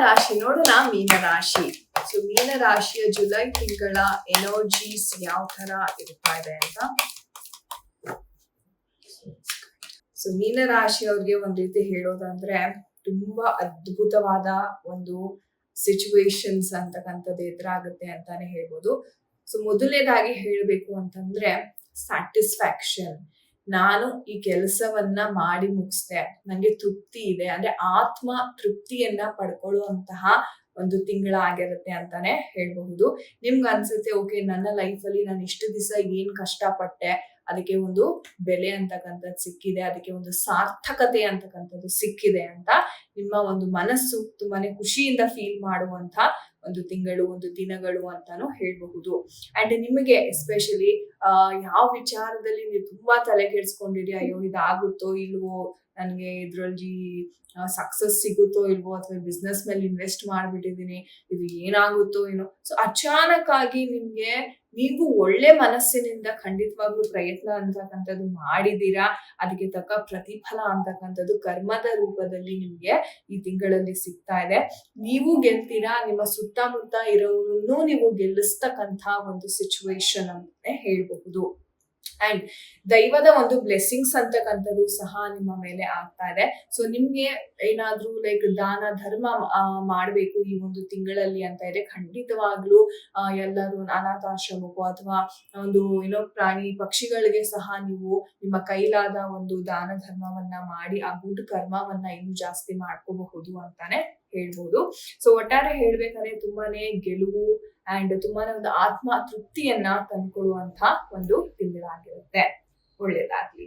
ರಾಶಿ ನೋಡೋಣ. ಮೀನರಾಶಿ. ಸೊ ಮೀನರಾಶಿಯ ಜುಲೈ ತಿಂಗಳ ಎನರ್ಜೀಸ್ ಯಾವ ತರ ಇರ್ತಾ ಇದೆ ಅಂತ. ಸೊ ಮೀನರಾಶಿಯವ್ರಿಗೆ ಒಂದ್ ರೀತಿ ಹೇಳೋದಂದ್ರೆ ತುಂಬಾ ಅದ್ಭುತವಾದ ಒಂದು ಸಿಚುವೇಶನ್ಸ್ ಅಂತಕ್ಕಂಥದ್ದು ಎದುರಾಗುತ್ತೆ ಅಂತಾನೆ ಹೇಳ್ಬೋದು. ಸೊ ಮೊದಲನೇದಾಗಿ ಹೇಳ್ಬೇಕು ಅಂತಂದ್ರೆ ಸ್ಯಾಟಿಸ್ಫ್ಯಾಕ್ಷನ್. ನಾನು ಈ ಕೆಲಸವನ್ನ ಮಾಡಿ ಮುಗಿಸ್ದೆ, ನಂಗೆ ತೃಪ್ತಿ ಇದೆ, ಅಂದ್ರೆ ಆತ್ಮ ತೃಪ್ತಿಯನ್ನ ಪಡ್ಕೊಳ್ಳುವಂತಹ ಒಂದು ತಿಂಗಳಾಗಿರುತ್ತೆ ಅಂತಾನೆ ಹೇಳ್ಬಹುದು. ನಿಮ್ಗೆ ಅನ್ಸುತ್ತೆ, ಓಕೆ ನನ್ನ ಲೈಫಲ್ಲಿ ನಾನು ಇಷ್ಟು ದಿವಸ ಏನ್ ಕಷ್ಟಪಟ್ಟೆ, ಅದಕ್ಕೆ ಒಂದು ಬೆಲೆ ಅಂತಕ್ಕಂಥದ್ದು ಸಿಕ್ಕಿದೆ, ಅದಕ್ಕೆ ಒಂದು ಸಾರ್ಥಕತೆ ಅಂತಕ್ಕಂಥದ್ದು ಸಿಕ್ಕಿದೆ ಅಂತ ನಿಮ್ಮ ಒಂದು ಮನಸ್ಸು ತುಂಬಾನೇ ಖುಷಿಯಿಂದ ಫೀಲ್ ಮಾಡುವಂತ ಒಂದು ತಿಂಗಳು, ಒಂದು ದಿನಗಳು ಅಂತಾನು ಹೇಳ್ಬಹುದು. ಅಂಡ್ ನಿಮಗೆ ಎಸ್ಪೆಷಲಿ ಯಾವ ವಿಚಾರದಲ್ಲಿ ನೀವು ತುಂಬಾ ತಲೆ ಕೆಡ್ಸ್ಕೊಂಡಿರಿ, ಅಯ್ಯೋ ಇದಾಗುತ್ತೋ ಇಲ್ವೋ, ನನ್ಗೆ ಇದ್ರಲ್ಲಿ ಸಕ್ಸಸ್ ಸಿಗುತ್ತೋ ಇಲ್ವೋ, ಅಥವಾ ಬಿಸ್ನೆಸ್ ಮೇಲೆ ಇನ್ವೆಸ್ಟ್ ಮಾಡ್ಬಿಟ್ಟಿದೀನಿ, ಇದು ಏನಾಗುತ್ತೋ ಏನೋ. ಸೊ ಅಚಾನಕ್ ಆಗಿ ನಿಮ್ಗೆ ನೀವು ಒಳ್ಳೆ ಮನಸ್ಸಿನಿಂದ ಖಂಡಿತವಾಗ್ಲೂ ಪ್ರಯತ್ನ ಅಂತಕ್ಕಂಥದ್ದು ಮಾಡಿದೀರಾ, ಅದಕ್ಕೆ ತಕ್ಕ ಪ್ರತಿಫಲ ಅಂತಕ್ಕಂಥದ್ದು ಕರ್ಮದ ರೂಪದಲ್ಲಿ ನಿಮ್ಗೆ ಈ ತಿಂಗಳಲ್ಲಿ ಸಿಗ್ತಾ ಇದೆ. ನೀವು ಗೆಲ್ತೀರಾ, ನಿಮ್ಮ ಸುತ್ತಮುತ್ತ ಇರೋರನ್ನು ನೀವು ಗೆಲ್ಲಿಸ್ತಕ್ಕಂಥ ಒಂದು ಸಿಚುವೇಶನ್ ಅಂತಾನೆ ಹೇಳ್ಬಹುದು. ಅಂಡ್ ದೈವದ ಒಂದು ಬ್ಲೆಸ್ಸಿಂಗ್ಸ್ ಅಂತಕ್ಕಂಥದ್ದು ಸಹ ನಿಮ್ಮ ಮೇಲೆ ಆಗ್ತಾ ಇದೆ. ಸೊ ನಿಮ್ಗೆ ಏನಾದ್ರೂ ಲೈಕ್ ದಾನ ಧರ್ಮ ಮಾಡ್ಬೇಕು ಈ ಒಂದು ತಿಂಗಳಲ್ಲಿ ಅಂತ ಇದೆ, ಖಂಡಿತವಾಗ್ಲೂ ಎಲ್ಲರೂ ಅನಾಥಾಶ್ರಮಕ್ಕೋ ಅಥವಾ ಒಂದು ಪ್ರಾಣಿ ಪಕ್ಷಿಗಳಿಗೆ ಸಹ ನೀವು ನಿಮ್ಮ ಕೈಲಾದ ಒಂದು ದಾನ ಧರ್ಮವನ್ನ ಮಾಡಿ ಆ ಗುಡ್ ಕರ್ಮವನ್ನ ಇನ್ನೂ ಜಾಸ್ತಿ ಮಾಡ್ಕೋಬಹುದು ಅಂತಾನೆ ಹೇಳ್ಬೋದು. ಸೊ ಒಟ್ಟಾರೆ ಹೇಳ್ಬೇಕಂದ್ರೆ ತುಂಬಾನೇ ಗೆಲುವು ಅಂಡ್ ತುಂಬಾನೇ ಒಂದು ಆತ್ಮ ತೃಪ್ತಿಯನ್ನ ತಂದ್ಕೊಡುವಂತ ಒಂದು ತಿಂಗಳಾಗಿರುತ್ತೆ. ಒಳ್ಳೇದಾಗ್ಲಿ.